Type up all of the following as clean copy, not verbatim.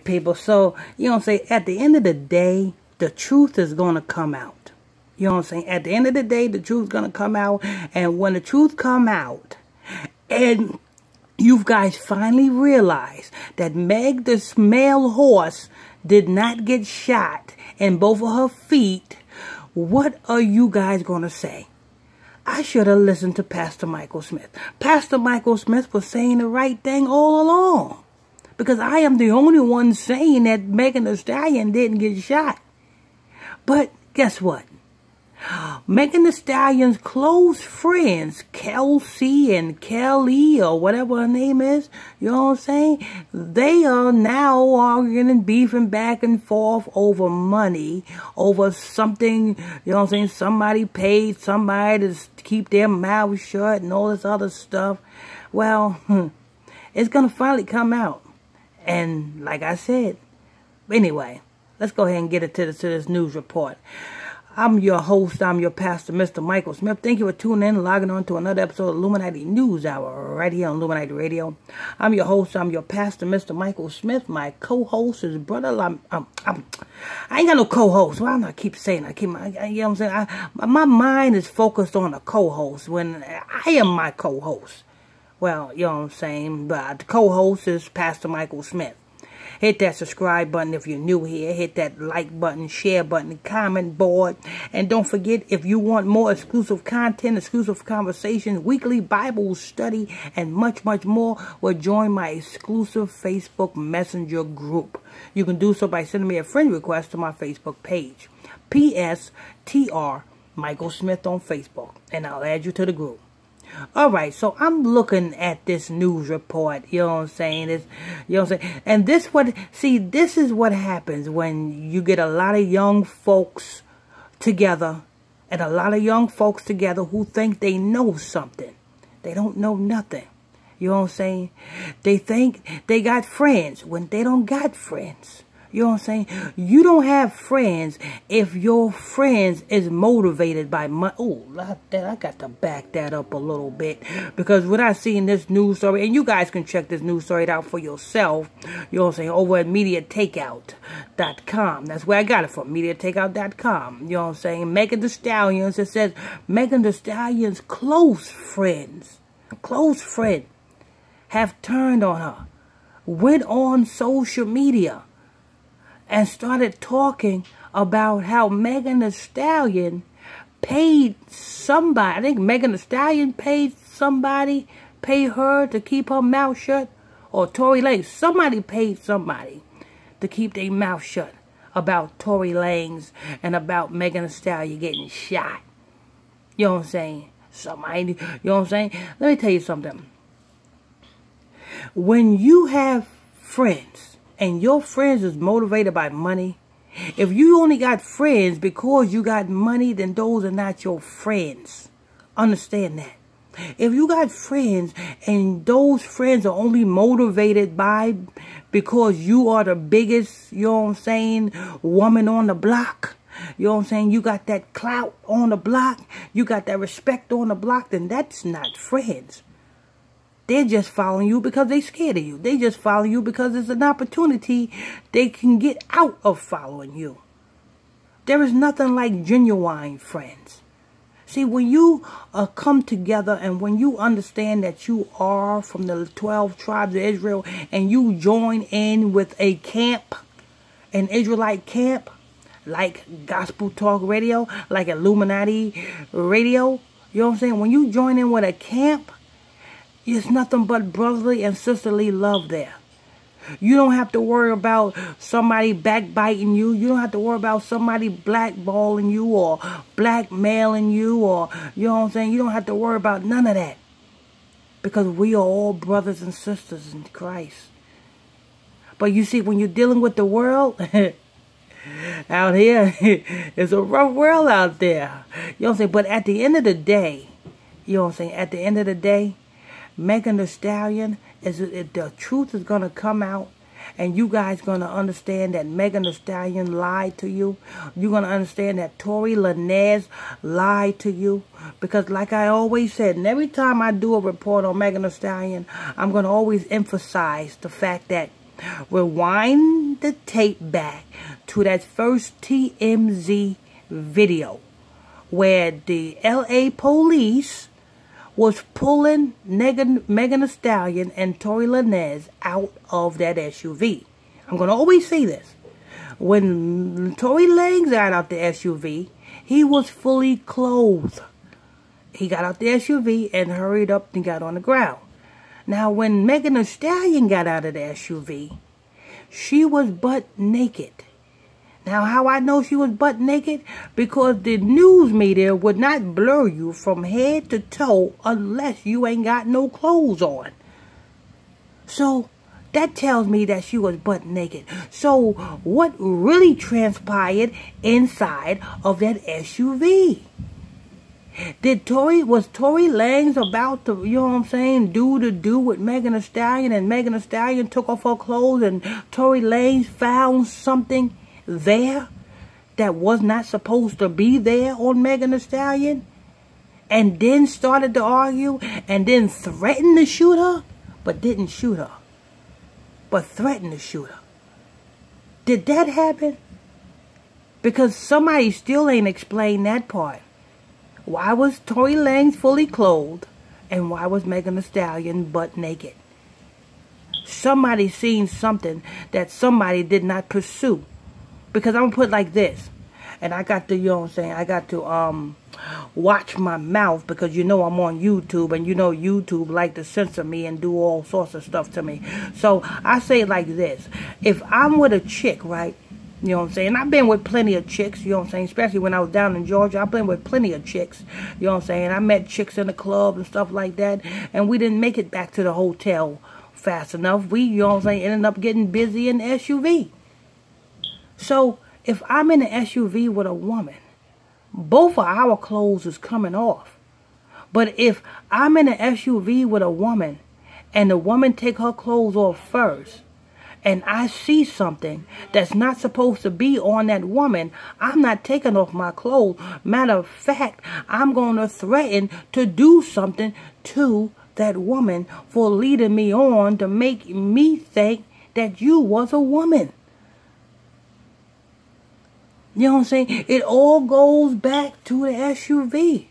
people. So, you know what I'm saying? At the end of the day, the truth is going to come out. You know what I'm saying? At the end of the day, the truth is going to come out. And when the truth come out, and you guys finally realize that Meg, this male horse, did not get shot in both of her feet, what are you guys going to say? I should have listened to Pastor Michael Smith. Pastor Michael Smith was saying the right thing all along. Because I am the only one saying that Megan Thee Stallion didn't get shot. But guess what? Megan Thee Stallion's close friends, Kelsey and Kelly or whatever her name is, you know what I'm saying? They are now arguing and beefing back and forth over money, over something, you know what I'm saying? Somebody paid somebody to keep their mouth shut and all this other stuff. Well, it's going to finally come out. And like I said, anyway, let's go ahead and get into this news report. I'm your host, I'm your pastor, Mr. Michael Smith. Thank you for tuning in and logging on to another episode of Illuminati News Hour right here on Illuminati Radio. I'm your host, I'm your pastor, Mr. Michael Smith. My co-host is brother. I ain't got no co-host. Why do I keep saying that? You know what I'm saying? My mind is focused on a co-host when I am my co-host. Well, you know what I'm saying? But the co-host is Pastor Michael Smith. Hit that subscribe button if you're new here. Hit that like button, share button, comment board. And don't forget, if you want more exclusive content, exclusive conversations, weekly Bible study, and much, much more, well, join my exclusive Facebook Messenger group. You can do so by sending me a friend request to my Facebook page. PSTR Michael Smith on Facebook. And I'll add you to the group. Alright, so I'm looking at this news report, you know what I'm saying? You know what I'm saying? And this is what happens when you get a lot of young folks together, and a lot of young folks together who think they know something. They don't know nothing. You know what I'm saying? They think they got friends when they don't got friends. You know what I'm saying? You don't have friends if your friends is motivated by money. Oh, I got to back that up a little bit. Because what I see in this news story, and you guys can check this news story out for yourself, you know what I'm saying, over at MediaTakeout.com. That's where I got it from, MediaTakeout.com. You know what I'm saying? Megan Thee Stallion, it says, Megan Thee Stallion's close friend, have turned on her, went on social media, and started talking about how Megan Thee Stallion paid somebody. I think Megan Thee Stallion paid her to keep her mouth shut. Or Tory Lanez. Somebody paid somebody to keep their mouth shut about Tory Lanez and about Megan Thee Stallion getting shot. You know what I'm saying? Somebody, you know what I'm saying? Let me tell you something. When you have friends, and your friends is motivated by money, if you only got friends because you got money, then those are not your friends. Understand that. If you got friends and those friends are only motivated because you are the biggest, you know what I'm saying, woman on the block, you know what I'm saying, you got that clout on the block, you got that respect on the block, then that's not friends. They're just following you because they're scared of you. They just follow you because it's an opportunity they can get out of following you. There is nothing like genuine friends. See, when you come together and when you understand that you are from the 12 tribes of Israel and you join in with a camp, an Israelite camp, like Gospel Talk Radio, like Illuminati Radio, you know what I'm saying? When you join in with a camp, it's nothing but brotherly and sisterly love there. You don't have to worry about somebody backbiting you. You don't have to worry about somebody blackballing you or blackmailing you or, you know what I'm saying? You don't have to worry about none of that. Because we are all brothers and sisters in Christ. But you see, when you're dealing with the world, out here, it's a rough world out there. You know what I'm saying? But at the end of the day, you know what I'm saying? At the end of the day, Megan Thee Stallion, the truth is going to come out, and you guys going to understand that Megan Thee Stallion lied to you. You're going to understand that Tory Lanez lied to you. Because like I always said, and every time I do a report on Megan Thee Stallion, I'm going to always emphasize the fact that Rewind the tape back to that first TMZ video where the LA police was pulling Megan Thee Stallion and Tory Lanez out of that SUV. I'm going to always say this. When Tory Lanez got out the SUV, he was fully clothed. He got out the SUV and hurried up and got on the ground. Now, when Megan Thee Stallion got out of the SUV, she was butt naked. Now, how I know she was butt naked? Because the news media would not blur you from head to toe unless you ain't got no clothes on. So, that tells me that she was butt naked. So, what really transpired inside of that SUV? Was Tory Lanez about to, you know what I'm saying, do with Megan Thee Stallion, and Megan Thee Stallion took off her clothes and Tory Lanez found something there that was not supposed to be there on Megan Thee Stallion, and then started to argue and then threatened to shoot her, but didn't shoot her, but threatened to shoot her? Did that happen? Because somebody still ain't explained that part. Why was Tory Lanez fully clothed, and why was Megan Thee Stallion butt naked? Somebody seen something that somebody did not pursue. Because I'm going to put it like this. And I got to, you know what I'm saying, I got to watch my mouth, because you know I'm on YouTube, and you know YouTube like to censor me and do all sorts of stuff to me. So I say it like this. If I'm with a chick, right, you know what I'm saying, I've been with plenty of chicks, you know what I'm saying, especially when I was down in Georgia, I've been with plenty of chicks, you know what I'm saying. I met chicks in the club and stuff like that, and we didn't make it back to the hotel fast enough. We, you know what I'm saying, ended up getting busy in the SUV. So, if I'm in an SUV with a woman, both of our clothes is coming off. But if I'm in an SUV with a woman, and the woman take her clothes off first, and I see something that's not supposed to be on that woman, I'm not taking off my clothes. Matter of fact, I'm going to threaten to do something to that woman for leading me on to make me think that you was a woman. You know what I'm saying? It all goes back to the SUV.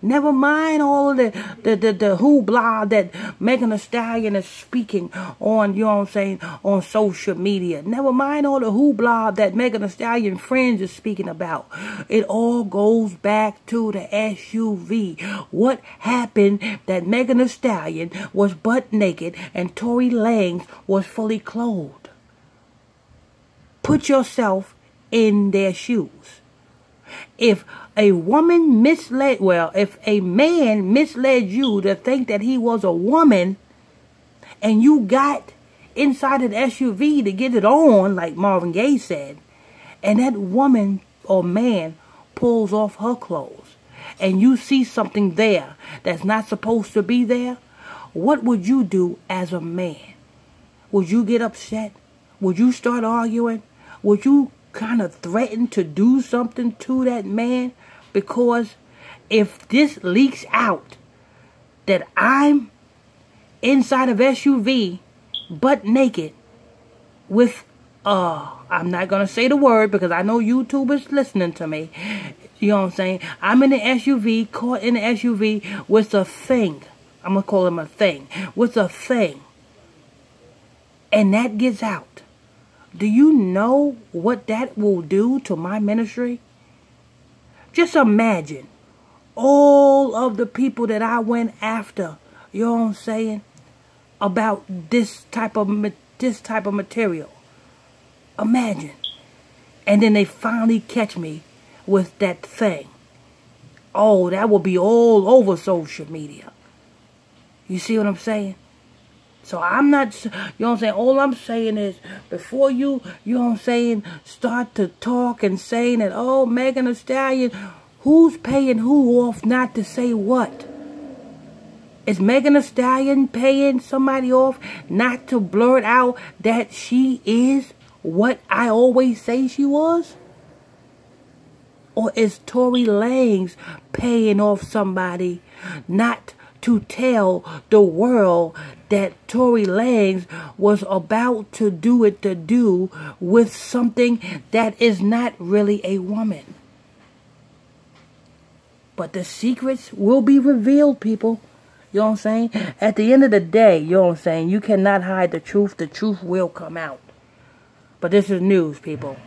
Never mind all of the hoopla that Megan Thee Stallion is speaking on, you know what I'm saying, on social media. Never mind all the hoopla that Megan Thee Stallion friends is speaking about. It all goes back to the SUV. What happened that Megan Thee Stallion was butt naked and Tory Lanez was fully clothed? Put yourself in their shoes. If a woman misled, well, if a man misled you to think that he was a woman, and you got inside of the SUV to get it on, like Marvin Gaye said, and that woman or man pulls off her clothes, and you see something there that's not supposed to be there, what would you do as a man? Would you get upset? Would you start arguing? Would you kind of threaten to do something to that man? Because if this leaks out that I'm inside of SUV butt naked with I'm not gonna say the word because I know YouTube is listening to me, you know what I'm saying, I'm in the SUV, caught in the SUV with a thing, I'm gonna call him a thing, with a thing, and that gets out, do you know what that will do to my ministry? Just imagine all of the people that I went after, you know what I'm saying, about this type of material. Imagine. And then they finally catch me with that thing. Oh, that will be all over social media. You see what I'm saying? So I'm not, you know what I'm saying, all I'm saying is, before you know what I'm saying, start to talk and saying that, oh, Megan Thee Stallion, who's paying who off not to say what? Is Megan Thee Stallion paying somebody off not to blurt out that she is what I always say she was? Or is Tory Lanez paying off somebody not to tell the world that Tory Lanez was about to do with something that is not really a woman. But the secrets will be revealed, people. You know what I'm saying? At the end of the day, you know what I'm saying, you cannot hide the truth. The truth will come out. But this is news, people.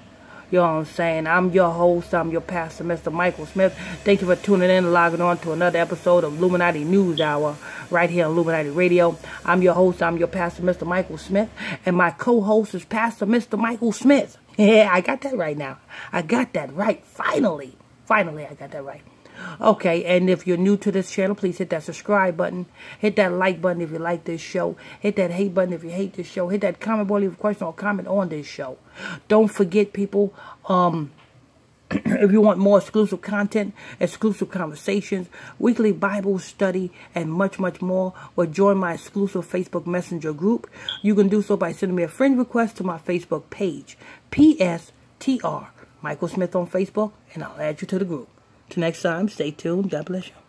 You know what I'm saying? I'm your host. I'm your pastor, Mr. Michael Smith. Thank you for tuning in and logging on to another episode of Illuminati News Hour right here on Illuminati Radio. I'm your host. I'm your pastor, Mr. Michael Smith. And my co-host is Pastor Mr. Michael Smith. Yeah, I got that right now. I got that right. Finally. Finally, I got that right. Okay, and if you're new to this channel, please hit that subscribe button. Hit that like button if you like this show. Hit that hate button if you hate this show. Hit that comment button, leave a question or comment on this show. Don't forget, people, if you want more exclusive content, exclusive conversations, weekly Bible study, and much, much more, or join my exclusive Facebook Messenger group, you can do so by sending me a friend request to my Facebook page, PSTR, Michael Smith on Facebook, and I'll add you to the group. Till next time, stay tuned. God bless you.